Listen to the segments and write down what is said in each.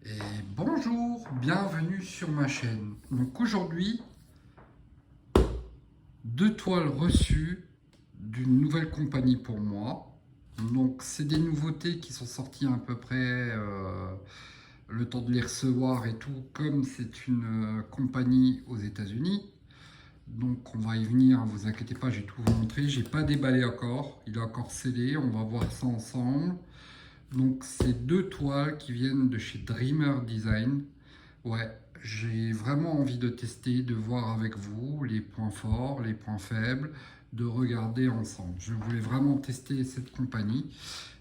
Et bonjour, bienvenue sur ma chaîne. Donc aujourd'hui, deux toiles reçues d'une nouvelle compagnie pour moi. Donc c'est des nouveautés qui sont sorties à peu près le temps de les recevoir et tout, comme c'est une compagnie aux États-Unis. Donc on va y venir, vous inquiétez pas, j'ai tout vous montré. J'ai pas déballé encore, il est encore scellé, on va voir ça ensemble. Donc c'est deux toiles qui viennent de chez Dreamer Design. Ouais, j'ai vraiment envie de tester, de voir avec vous les points forts, les points faibles, de regarder ensemble. Je voulais vraiment tester cette compagnie.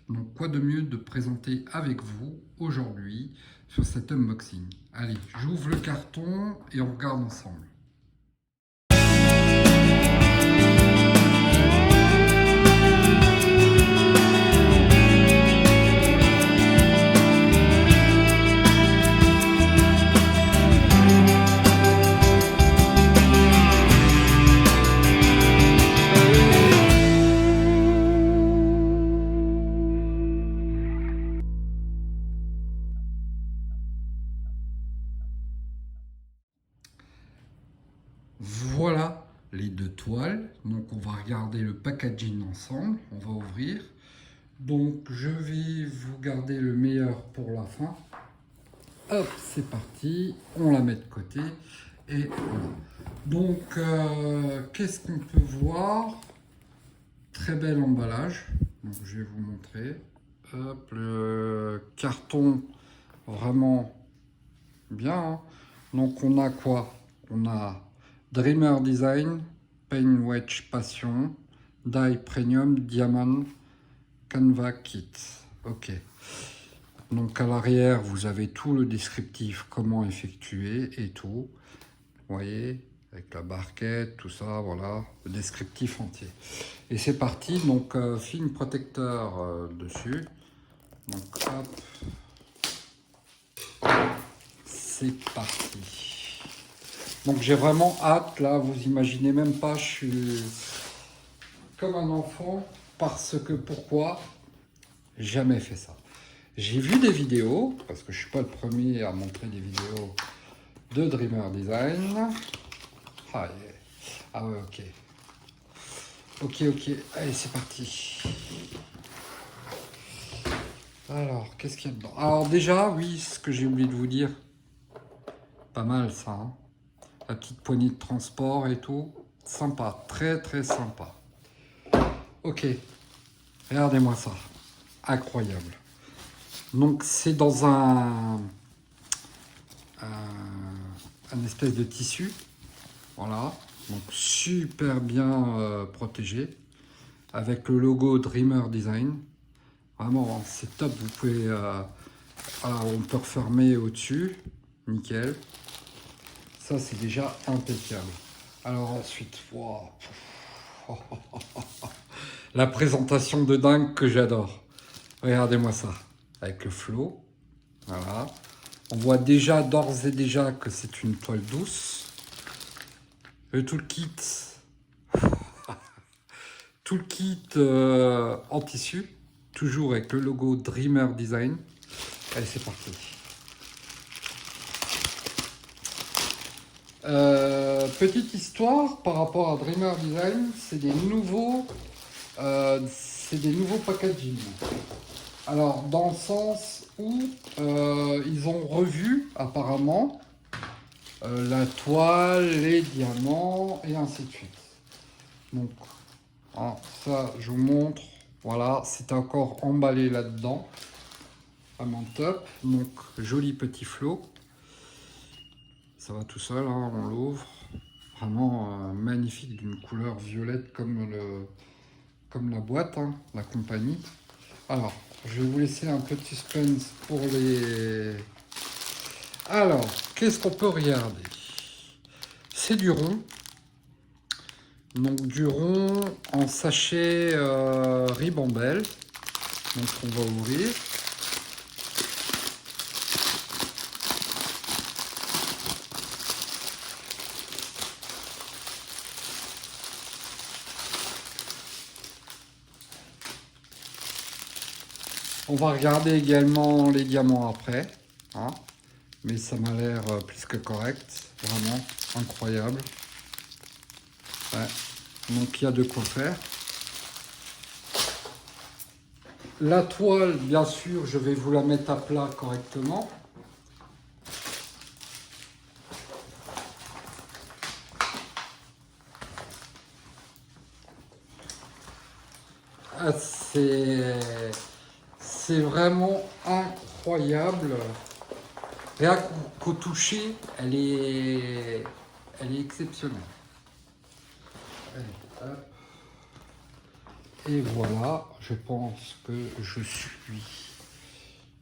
Donc quoi de mieux de présenter avec vous aujourd'hui sur cet unboxing. Allez, j'ouvre le carton et on regarde ensemble. Voilà les deux toiles. Donc on va regarder le packaging ensemble. On va ouvrir. Donc je vais vous garder le meilleur pour la fin. Hop, c'est parti. On la met de côté. Et voilà. Donc qu'est-ce qu'on peut voir? Très bel emballage. Donc je vais vous montrer. Hop, le carton vraiment bien, hein. Donc on a quoi? On a Dreamer Design, Paint Wedge Passion, Die Premium Diamond Canva Kit. Ok. Donc à l'arrière, vous avez tout le descriptif, comment effectuer et tout. Vous voyez, avec la barquette, tout ça, voilà, le descriptif entier. Et c'est parti, donc film protecteur dessus. Donc hop, c'est parti. Donc j'ai vraiment hâte, là, vous imaginez même pas, je suis comme un enfant, parce que pourquoi? Jamais fait ça. J'ai vu des vidéos, parce que je suis pas le premier à montrer des vidéos de Dreamer Design. Ah, yeah. Ah ouais, ok. Ok, allez, c'est parti. Alors, qu'est-ce qu'il y a dedans? Alors déjà, oui, ce que j'ai oublié de vous dire, pas mal ça, hein. La petite poignée de transport et tout, sympa, très sympa. Ok, regardez-moi ça, incroyable. Donc c'est dans un espèce de tissu, voilà, donc super bien protégé, avec le logo Dreamer Design. Vraiment, c'est top, vous pouvez, voilà, on peut refermer au-dessus, nickel. Ça, c'est déjà impeccable. Alors ensuite, wow. La présentation de dingue que j'adore. Regardez-moi ça, avec le flot, voilà. On voit déjà, d'ores et déjà, que c'est une toile douce. Le toolkit, en tissu, toujours avec le logo Dreamer Design. Allez, c'est parti. Petite histoire par rapport à Dreamer Design, c'est des nouveaux packaging. Alors, dans le sens où ils ont revu apparemment la toile, les diamants et ainsi de suite. Donc, hein, ça, je vous montre. Voilà, c'est encore emballé là-dedans. Vraiment top. Donc, joli petit flot. Ça va tout seul, hein, on l'ouvre. Vraiment magnifique, d'une couleur violette comme la boîte, hein, la compagnie. Alors, je vais vous laisser un peu de suspense pour les... Alors, qu'est-ce qu'on peut regarder? C'est du rond. Donc du rond en sachet ribambelle. Donc on va ouvrir. On va regarder également les diamants après, hein. mais ça m'a l'air plus que correct. Vraiment incroyable. Ouais. Donc il y a de quoi faire. La toile, bien sûr, je vais vous la mettre à plat correctement. Ah, c'est vraiment incroyable. Rien qu'au toucher, elle est exceptionnelle. Allez, hop. Et voilà, je pense que je suis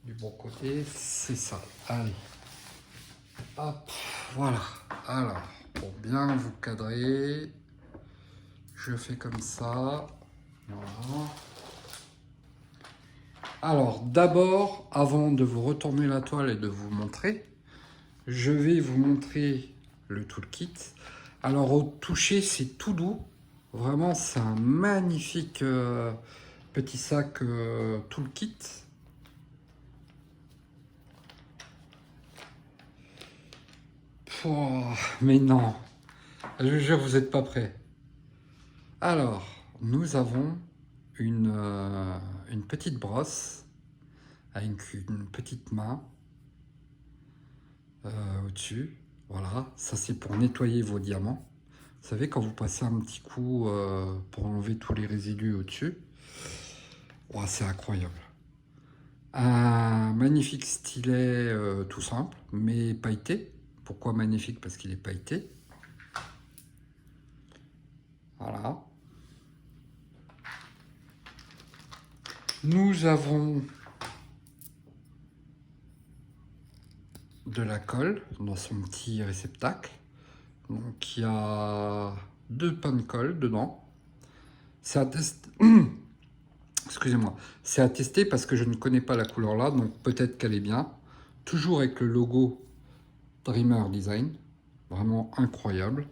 du bon côté, c'est ça. Allez, hop, voilà. Alors, pour bien vous cadrer, je fais comme ça. Voilà. Alors, d'abord, avant de vous retourner la toile et de vous montrer, je vais vous montrer le toolkit. Alors, au toucher, c'est tout doux. Vraiment, c'est un magnifique petit sac toolkit. Oh, mais non, je vous jure, vous n'êtes pas prêts. Alors, nous avons une petite brosse avec une petite main au-dessus. Voilà, ça c'est pour nettoyer vos diamants. Vous savez, quand vous passez un petit coup pour enlever tous les résidus au-dessus. Oh, c'est incroyable. Un magnifique stylet tout simple, mais pailleté. Pourquoi magnifique? Parce qu'il est pailleté. Voilà. Nous avons de la colle dans son petit réceptacle. Donc il y a 2 pains de colle dedans. C'est à tester. Excusez-moi. C'est à tester parce que je ne connais pas la couleur là, donc peut-être qu'elle est bien. Toujours avec le logo Dreamer Design. Vraiment incroyable.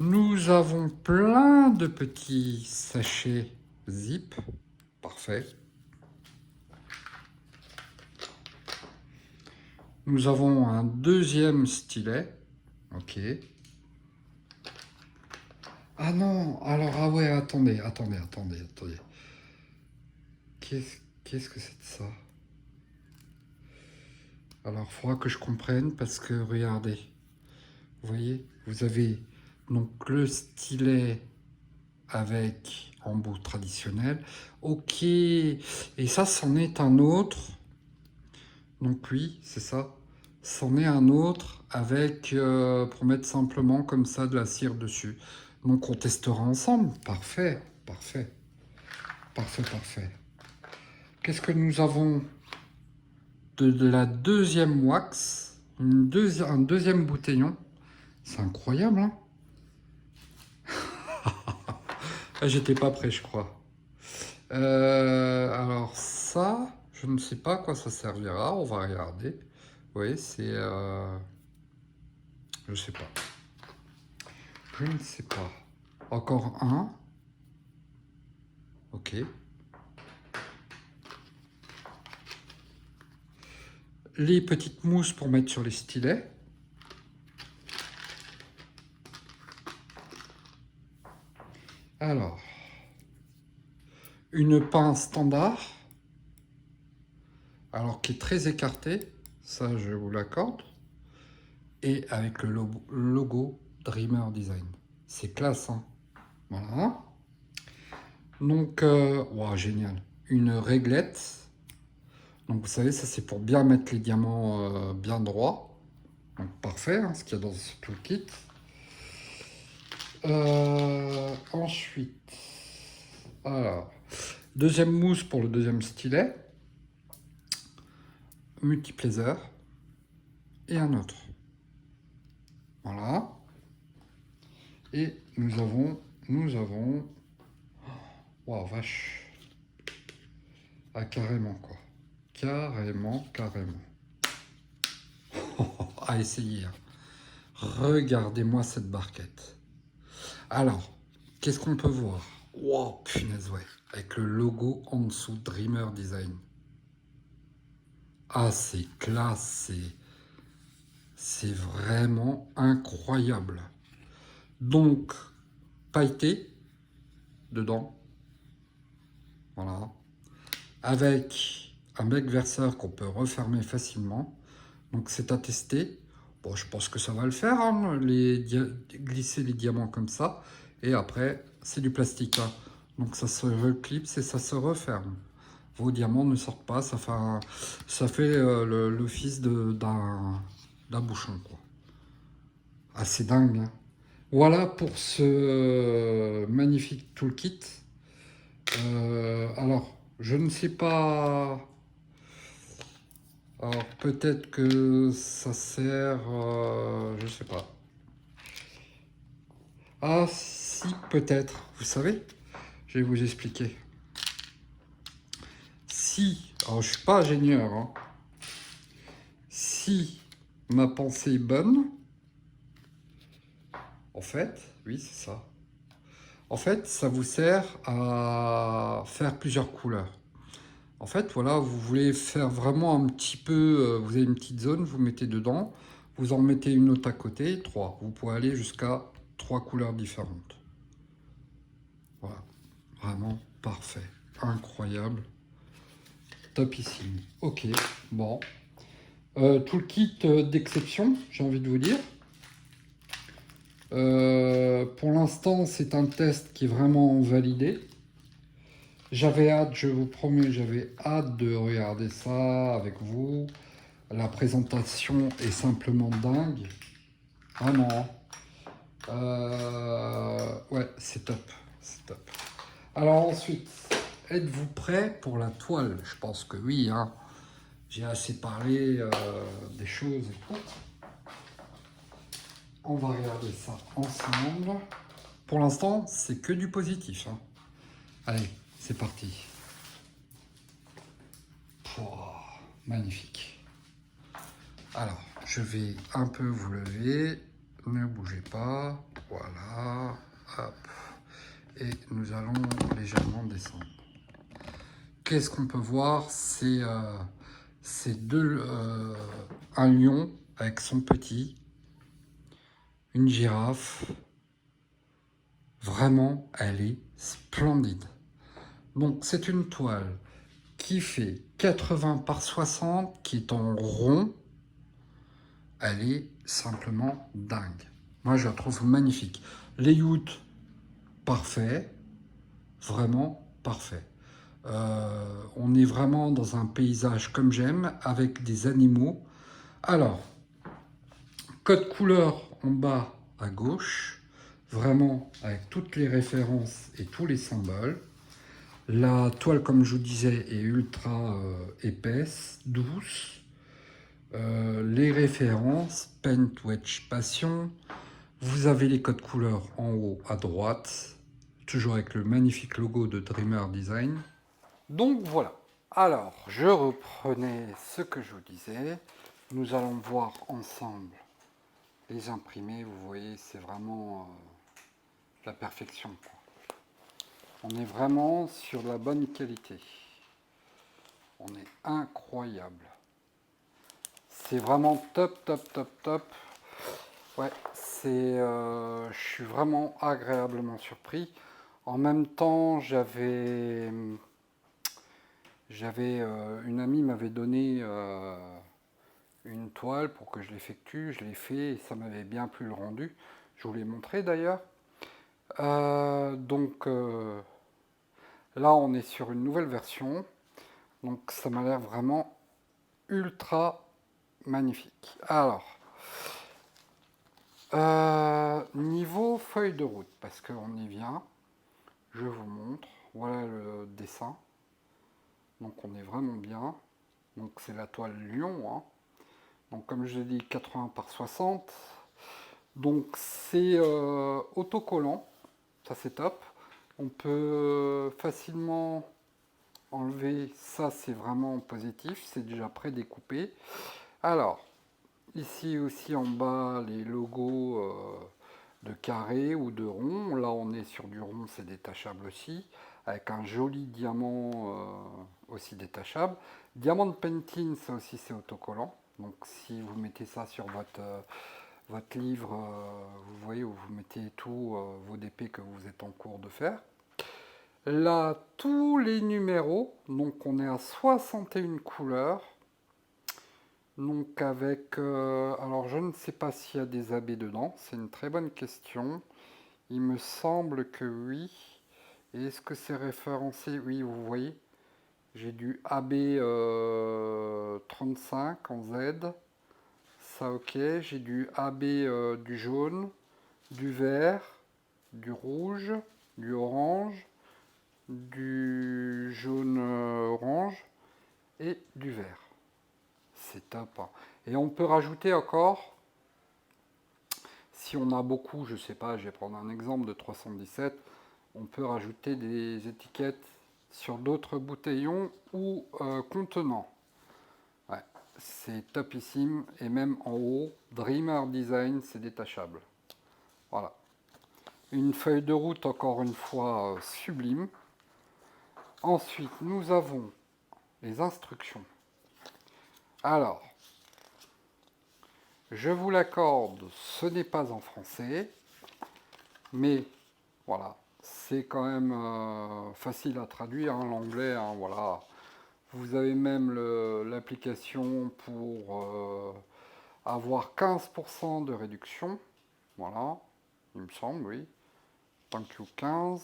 Nous avons plein de petits sachets zip. Parfait. Nous avons un deuxième stylet. Ok. Ah non, alors, ah ouais, attendez. Qu'est-ce que c'est de ça? Alors, il faudra que je comprenne parce que, regardez. Vous voyez, vous avez donc le stylet avec embout traditionnel. Ok, et ça, c'en est un autre. Donc oui, c'est ça. C'en est un autre avec, pour mettre simplement comme ça de la cire dessus. Donc on testera ensemble. Parfait, parfait. Parfait, parfait. Qu'est-ce que nous avons de la deuxième wax, un deuxième bouteillon. C'est incroyable, hein. J'étais pas prêt, je crois. Alors ça, je ne sais pas à quoi ça servira. On va regarder. Oui, c'est... je sais pas. Je ne sais pas. Encore un. Ok. Les petites mousses pour mettre sur les stylets. Alors, une pince standard, alors qui est très écartée, ça je vous l'accorde, et avec le logo Dreamer Design. C'est classe, hein. Voilà. Donc, wow, génial. Une réglette. Donc vous savez, ça c'est pour bien mettre les diamants bien droits. Donc parfait, hein, ce qu'il y a dans ce toolkit. Ensuite, alors, deuxième mousse pour le deuxième stylet, multiplaisir et un autre. Voilà. Et nous avons, wow, vache, ah carrément quoi, carrément. À essayer. Hein. Regardez-moi cette barquette. Alors, qu'est-ce qu'on peut voir? Wow, punaise, ouais. avec le logo en dessous, Dreamer Design. Ah, c'est classe, c'est vraiment incroyable. Donc, pailleté dedans, voilà, avec un bec verseur qu'on peut refermer facilement. Donc c'est à tester. Bon, je pense que ça va le faire, hein, glisser les diamants comme ça. Et après, c'est du plastique, hein. Donc ça se reclipse et ça se referme. Vos diamants ne sortent pas, ça fait l'office d'un bouchon, quoi. Ah, c'est dingue, hein. Voilà pour ce magnifique toolkit. Alors, je ne sais pas. Alors, peut-être que ça sert. Je sais pas. Ah, si, peut-être. Vous savez, je vais vous expliquer. Si. Alors, je suis pas ingénieur, hein. Si ma pensée est bonne. En fait, oui, c'est ça. En fait, ça vous sert à faire plusieurs couleurs. En fait, voilà, vous voulez faire vraiment un petit peu, vous avez une petite zone, vous mettez dedans, vous en mettez une autre à côté, trois. Vous pouvez aller jusqu'à 3 couleurs différentes. Voilà, vraiment parfait, incroyable, topissime. Ok, bon. Tout le kit d'exception, j'ai envie de vous dire. Pour l'instant, c'est un test qui est vraiment validé. J'avais hâte, je vous promets, j'avais hâte de regarder ça avec vous. La présentation est simplement dingue. Vraiment. Ouais, c'est top. C'est top. Alors ensuite, êtes-vous prêt pour la toile? Je pense que oui, hein. J'ai assez parlé des choses et tout. On va regarder ça ensemble. Pour l'instant, c'est que du positif, hein. Allez, c'est parti. Pouah, magnifique. Alors, je vais un peu vous lever. Ne bougez pas. Voilà. Hop. Et nous allons légèrement descendre. Qu'est-ce qu'on peut voir? C'est un lion avec son petit, une girafe. Vraiment, elle est splendide. Donc, c'est une toile qui fait 80 par 60, qui est en rond. Elle est simplement dingue. Moi, je la trouve magnifique. Layout, parfait. Vraiment parfait. On est vraiment dans un paysage comme j'aime, avec des animaux. Alors, code couleur en bas à gauche, vraiment avec toutes les références et tous les symboles. La toile, comme je vous disais, est ultra épaisse, douce. Les références, Paint Wedge Passion. Vous avez les codes couleurs en haut à droite, toujours avec le magnifique logo de Dreamer Design. Donc voilà. Alors, je reprenais ce que je vous disais. Nous allons voir ensemble les imprimés. Vous voyez, c'est vraiment la perfection, quoi. On est vraiment sur la bonne qualité. On est incroyable. C'est vraiment top, top, top, top. Ouais, je suis vraiment agréablement surpris. En même temps, une amie m'avait donné une toile pour que je l'effectue. Je l'ai fait et ça m'avait bien plu le rendu. Je vous l'ai montré d'ailleurs. Donc là, on est sur une nouvelle version. Donc ça m'a l'air vraiment ultra magnifique. Alors, niveau feuille de route, parce qu'on y vient, je vous montre. Voilà le dessin. Donc on est vraiment bien. Donc c'est la toile Lion, hein. Donc comme je l'ai dit, 80 par 60. Donc c'est autocollant. Ça c'est top. On peut facilement enlever. Ça c'est vraiment positif. C'est déjà prédécoupé. Alors, ici aussi en bas, les logos de carré ou de rond. Là on est sur du rond, c'est détachable aussi. avec un joli diamant aussi détachable. Diamant de Pentine, ça aussi c'est autocollant. Donc si vous mettez ça sur votre livre, vous voyez où vous mettez tous vos DP que vous êtes en cours de faire. Là, tous les numéros, donc on est à 61 couleurs. Donc avec, alors je ne sais pas s'il y a des AB dedans, c'est une très bonne question. Il me semble que oui. Et est-ce que c'est référencé? Oui, vous voyez, j'ai du AB 35 en Z. Ça ok, j'ai du AB du jaune, du vert, du rouge, du orange, du jaune orange et du vert. C'est top, hein. Et on peut rajouter encore, si on a beaucoup, je sais pas, je vais prendre un exemple de 317, on peut rajouter des étiquettes sur d'autres bouteillons ou contenants. Ouais, c'est topissime. Et même en haut, Dreamer Design, c'est détachable. Voilà. Une feuille de route, encore une fois, sublime. Ensuite, nous avons les instructions. Alors, je vous l'accorde, ce n'est pas en français, mais voilà, c'est quand même facile à traduire, hein, l'anglais, hein, voilà. Vous avez même l'application pour avoir 15% de réduction, voilà, il me semble, oui. Thank you 15.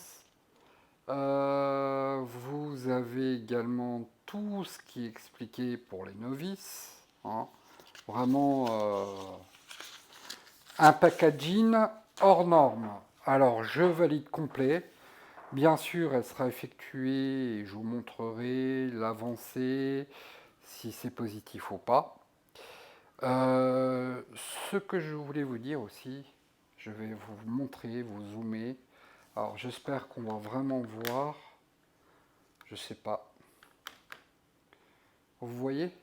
Vous avez également tout ce qui est expliqué pour les novices, hein. Vraiment un packaging hors norme. Alors je valide complet. Bien sûr, elle sera effectuée et je vous montrerai l'avancée, si c'est positif ou pas. Ce que je voulais vous dire aussi, je vais vous montrer, vous zoomer. Alors j'espère qu'on va vraiment voir. Je sais pas. Vous voyez?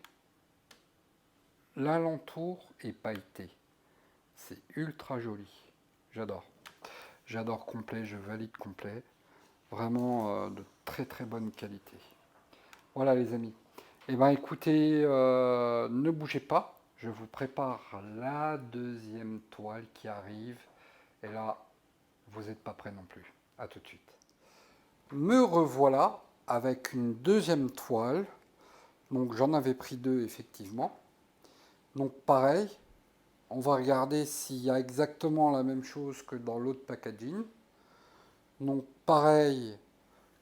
L'alentour est pailleté. C'est ultra joli. J'adore. J'adore complet, je valide complet. Vraiment de très très bonne qualité. Voilà les amis. Eh bien écoutez, ne bougez pas. Je vous prépare la deuxième toile qui arrive. Et là, vous n'êtes pas prêts non plus. A tout de suite. Me revoilà avec une deuxième toile. Donc j'en avais pris deux effectivement. Donc pareil, on va regarder s'il y a exactement la même chose que dans l'autre packaging. Donc pareil,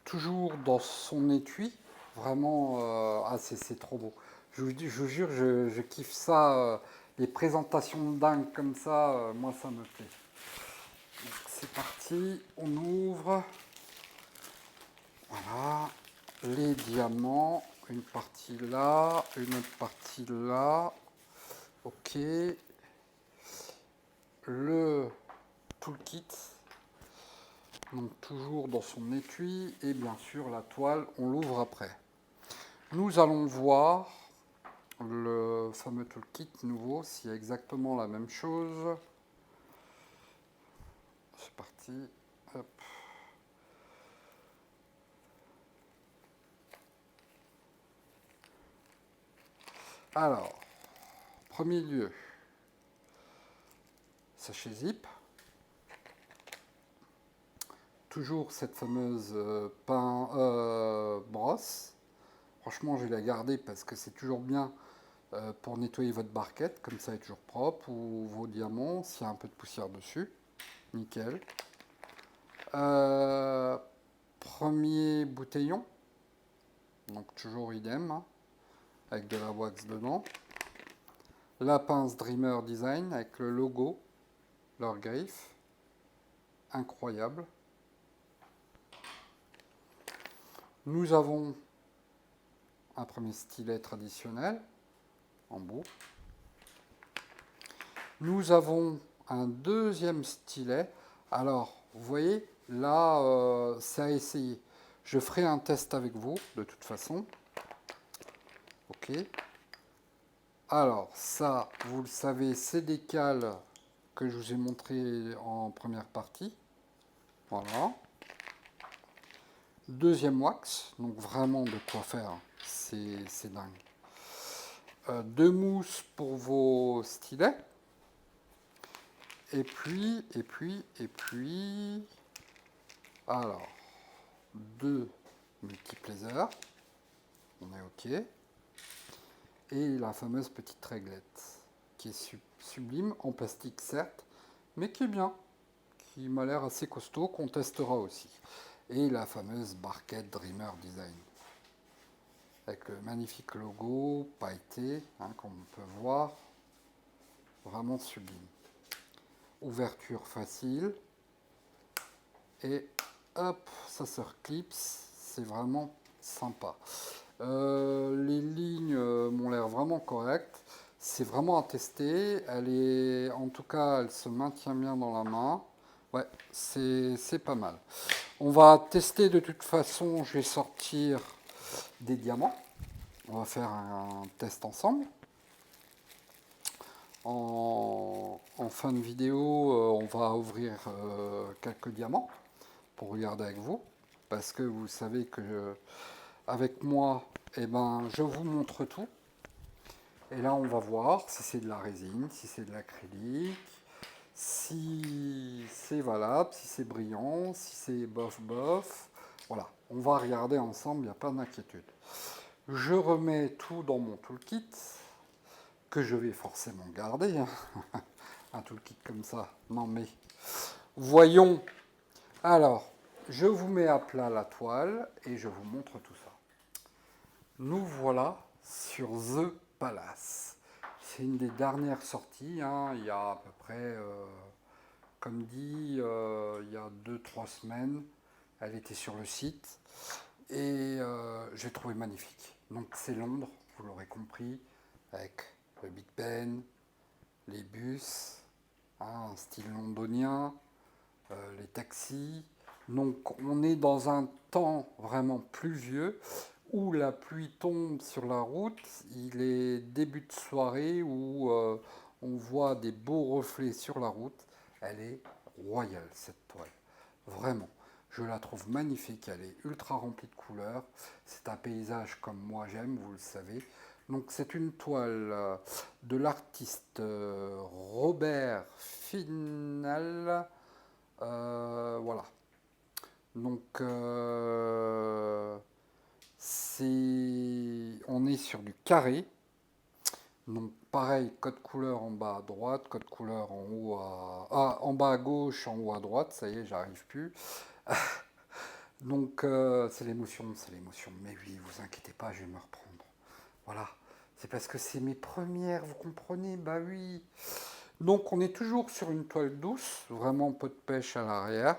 toujours dans son étui. Vraiment, c'est trop beau. Je vous jure, je kiffe ça. Les présentations de dingue comme ça, moi ça me plaît. C'est parti, on ouvre. Voilà, les diamants. Une partie là, une autre partie là. Ok. Le toolkit. Donc toujours dans son étui. Et bien sûr la toile, on l'ouvre après. Nous allons voir le fameux toolkit nouveau, s'il y a exactement la même chose. C'est parti. Hop. Alors, premier lieu, sachet zip. Toujours cette fameuse brosse. Franchement, je vais la garder parce que c'est toujours bien pour nettoyer votre barquette, comme ça elle est toujours propre, ou vos diamants, s'il y a un peu de poussière dessus. Nickel. Premier bouteillon. Donc toujours idem, hein, avec de la wax dedans. La pince Dreamer Design avec le logo, leur griffe. Incroyable. Nous avons un premier stylet traditionnel en bout. Nous avons un deuxième stylet. Alors, vous voyez, là, c'est à essayer. Je ferai un test avec vous, de toute façon. Ok. Alors, ça, vous le savez, c'est des cales que je vous ai montré en première partie. Voilà. Deuxième wax, donc vraiment de quoi faire, c'est dingue. Deux mousses pour vos stylets. Et puis, alors, deux multiplaisers, on est OK. Et la fameuse petite réglette, qui est sublime, en plastique certes, mais qui est bien, qui m'a l'air assez costaud, qu'on testera aussi. Et la fameuse barquette Dreamer Design, avec le magnifique logo pailleté, comme on peut voir, vraiment sublime. Ouverture facile, et hop, ça se reclipse, c'est vraiment sympa. Les lignes m'ont l'air vraiment correctes, c'est vraiment à tester, en tout cas, elle se maintient bien dans la main. Ouais, c'est pas mal. On va tester de toute façon, je vais sortir des diamants. On va faire un test ensemble. En fin de vidéo, on va ouvrir quelques diamants pour regarder avec vous. Parce que vous savez que avec moi, eh ben, je vous montre tout. Et là, on va voir si c'est de la résine, si c'est de l'acrylique, si c'est valable, si c'est brillant, si c'est bof bof. Voilà, on va regarder ensemble, il n'y a pas d'inquiétude. Je remets tout dans mon toolkit, que je vais forcément garder. Un toolkit comme ça, non mais... Voyons. Alors, je vous mets à plat la toile et je vous montre tout ça. Nous voilà sur The Palace. C'est une des dernières sorties, il y a à peu près, comme dit, il y a 2-3 semaines. Elle était sur le site et j'ai trouvé magnifique. Donc c'est Londres, vous l'aurez compris, avec le Big Ben, les bus, un style londonien, les taxis. Donc on est dans un temps vraiment pluvieux où la pluie tombe sur la route. Il est début de soirée où on voit des beaux reflets sur la route. Elle est royale cette toile, vraiment. Je la trouve magnifique, elle est ultra remplie de couleurs. C'est un paysage comme moi j'aime, vous le savez. Donc c'est une toile de l'artiste Robert Final. Voilà. Donc on est sur du carré. Donc pareil, code couleur en bas à droite, code couleur en haut en bas à gauche, en haut à droite, ça y est, j'arrive plus. Donc c'est l'émotion, c'est l'émotion. Mais oui, vous inquiétez pas, je vais me reprendre. Voilà. C'est parce que c'est mes premières, vous comprenez? Bah oui. Donc on est toujours sur une toile douce, vraiment pot de pêche à l'arrière,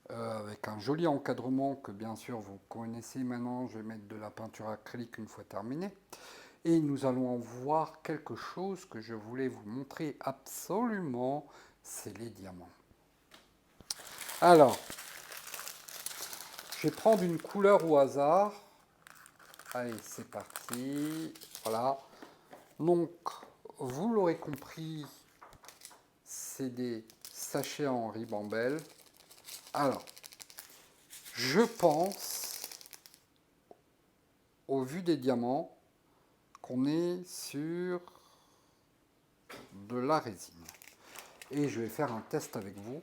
avec un joli encadrement que bien sûr vous connaissez maintenant. Je vais mettre de la peinture acrylique une fois terminé. Et nous allons en voir quelque chose que je voulais vous montrer absolument, c'est les diamants. Alors, je vais prendre une couleur au hasard. Allez, c'est parti. Voilà. Donc, vous l'aurez compris, c'est des sachets en ribambelle. Alors, je pense, au vu des diamants, qu'on est sur de la résine. Et je vais faire un test avec vous.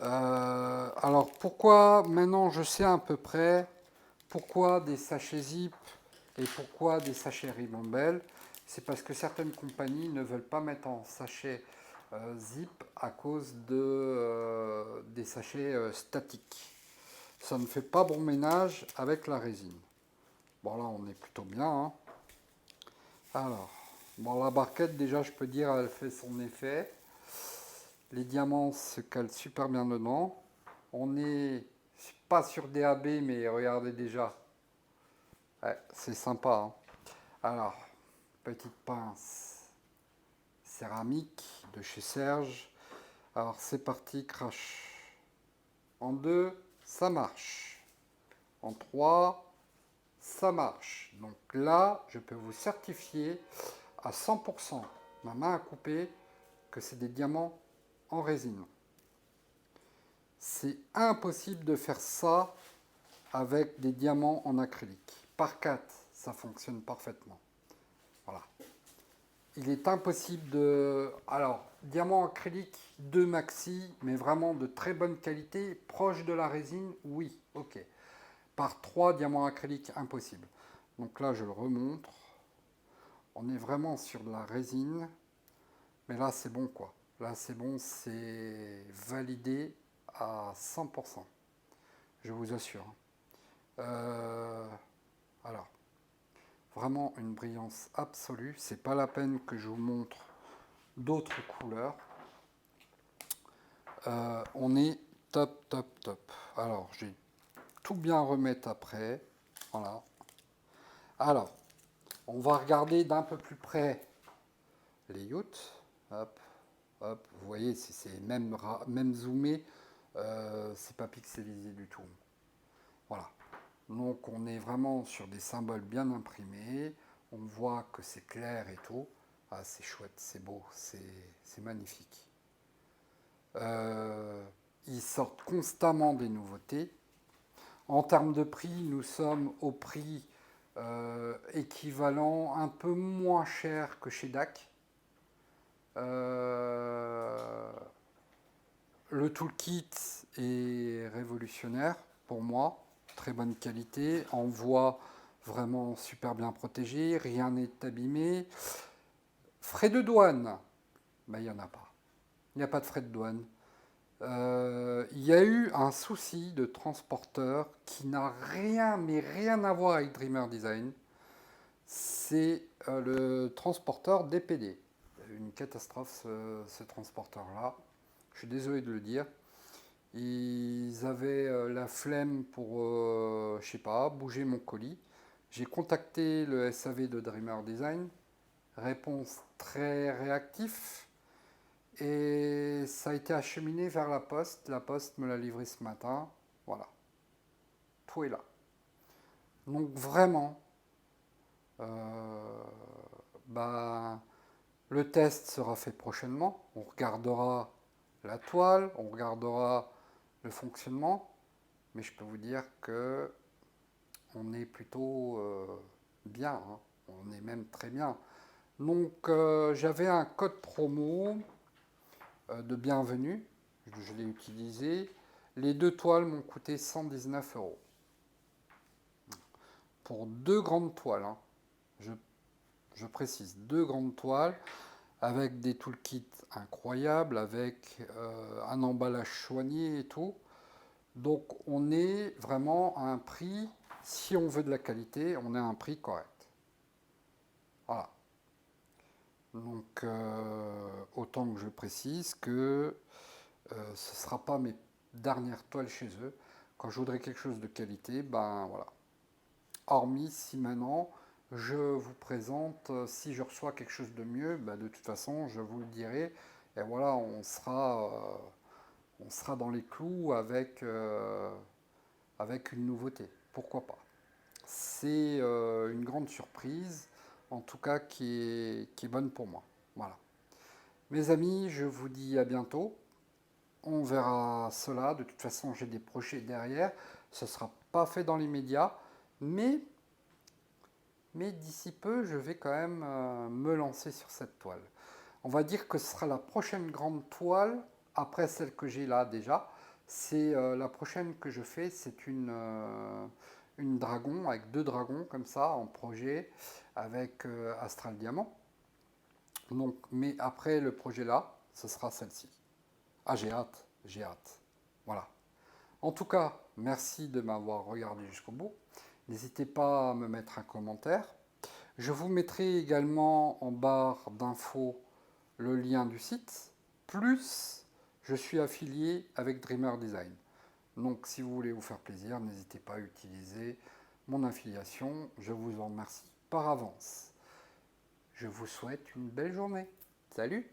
Alors, pourquoi, maintenant je sais à peu près, pourquoi des sachets zip et pourquoi des sachets ribambelle. C'est parce que certaines compagnies ne veulent pas mettre en sachet zip à cause des sachets statiques. Ça ne fait pas bon ménage avec la résine. Bon, là, on est plutôt bien. Alors, bon, la barquette, déjà, je peux dire, elle fait son effet. Les diamants se calent super bien dedans. On n'est pas sur DAB, mais regardez déjà. Ouais, c'est sympa. Alors, petite pince céramique de chez Serge. Alors, c'est parti, crash. En 2, ça marche. En 3, ça marche. Donc là, je peux vous certifier à 100%, ma main à couper, que c'est des diamants en résine. C'est impossible de faire ça avec des diamants en acrylique. Par 4, ça fonctionne parfaitement. Voilà. Il est impossible de... Alors, diamant acrylique 2 maxi, mais vraiment de très bonne qualité, proche de la résine, oui, ok. Par 3 diamants acryliques, impossible. Donc là, je le remontre. On est vraiment sur de la résine. Mais là, c'est bon, quoi. Là, c'est bon, c'est validé à 100%. Je vous assure. Alors, vraiment une brillance absolue. C'est pas la peine que je vous montre d'autres couleurs. On est top, top, top. Alors, j'ai tout bien remettre après. Voilà. Alors, on va regarder d'un peu plus près les yachts. Hop, hop. Vous voyez, c'est même zoomé. C'est pas pixelisé du tout. Voilà. Donc, on est vraiment sur des symboles bien imprimés. On voit que c'est clair et tout. Ah, c'est chouette, c'est beau, c'est magnifique. Ils sortent constamment des nouveautés. En termes de prix, nous sommes au prix équivalent, un peu moins cher que chez DAC. Le toolkit est révolutionnaire pour moi, très bonne qualité, envoi vraiment super bien protégé, rien n'est abîmé. Frais de douane, ben, il n'y en a pas. Il n'y a pas de frais de douane. Il y a eu un souci de transporteur qui n'a rien, mais rien à voir avec Dreamer Design. C'est le transporteur DPD. Une catastrophe ce transporteur-là. Je suis désolé de le dire. Ils avaient la flemme pour, je sais pas, bouger mon colis. J'ai contacté le SAV de Dreamer Design. Réponse très réactif. Et ça a été acheminé vers la poste. La poste me l'a livré ce matin. Voilà. Tout est là. Donc vraiment, euh, bah, le test sera fait prochainement. On regardera la toile, on regardera le fonctionnement. Mais je peux vous dire que on est plutôt bien. Hein. On est même très bien. Donc j'avais un code promo de bienvenue, je l'ai utilisé. Les 2 toiles m'ont coûté 119 euros. Pour 2 grandes toiles, hein. Je précise, 2 grandes toiles avec des toolkits incroyables, avec un emballage soigné et tout. Donc on est vraiment à un prix, si on veut de la qualité, on est à un prix correct. Voilà. Donc autant que je précise que ce ne sera pas mes dernières toiles chez eux. Quand je voudrais quelque chose de qualité, ben voilà. Hormis si maintenant je vous présente, si je reçois quelque chose de mieux, ben de toute façon je vous le dirai. Et voilà, on sera dans les clous avec une nouveauté. Pourquoi pas? C'est une grande surprise, en tout cas qui est bonne pour moi. Voilà. Mes amis, je vous dis à bientôt. On verra cela. De toute façon, j'ai des projets derrière. Ce ne sera pas fait dans l'immédiat. Mais d'ici peu, je vais quand même me lancer sur cette toile. On va dire que ce sera la prochaine grande toile, après celle que j'ai là déjà. C'est la prochaine que je fais, c'est une dragon, avec 2 dragons comme ça, en projet, avec Astral Diamant. Donc, mais après le projet là, ce sera celle-ci. Ah, j'ai hâte, j'ai hâte. Voilà. En tout cas, merci de m'avoir regardé jusqu'au bout. N'hésitez pas à me mettre un commentaire. Je vous mettrai également en barre d'infos le lien du site. Plus, je suis affilié avec Dreamer Design. Donc, si vous voulez vous faire plaisir, n'hésitez pas à utiliser mon affiliation. Je vous en remercie par avance. Je vous souhaite une belle journée. Salut!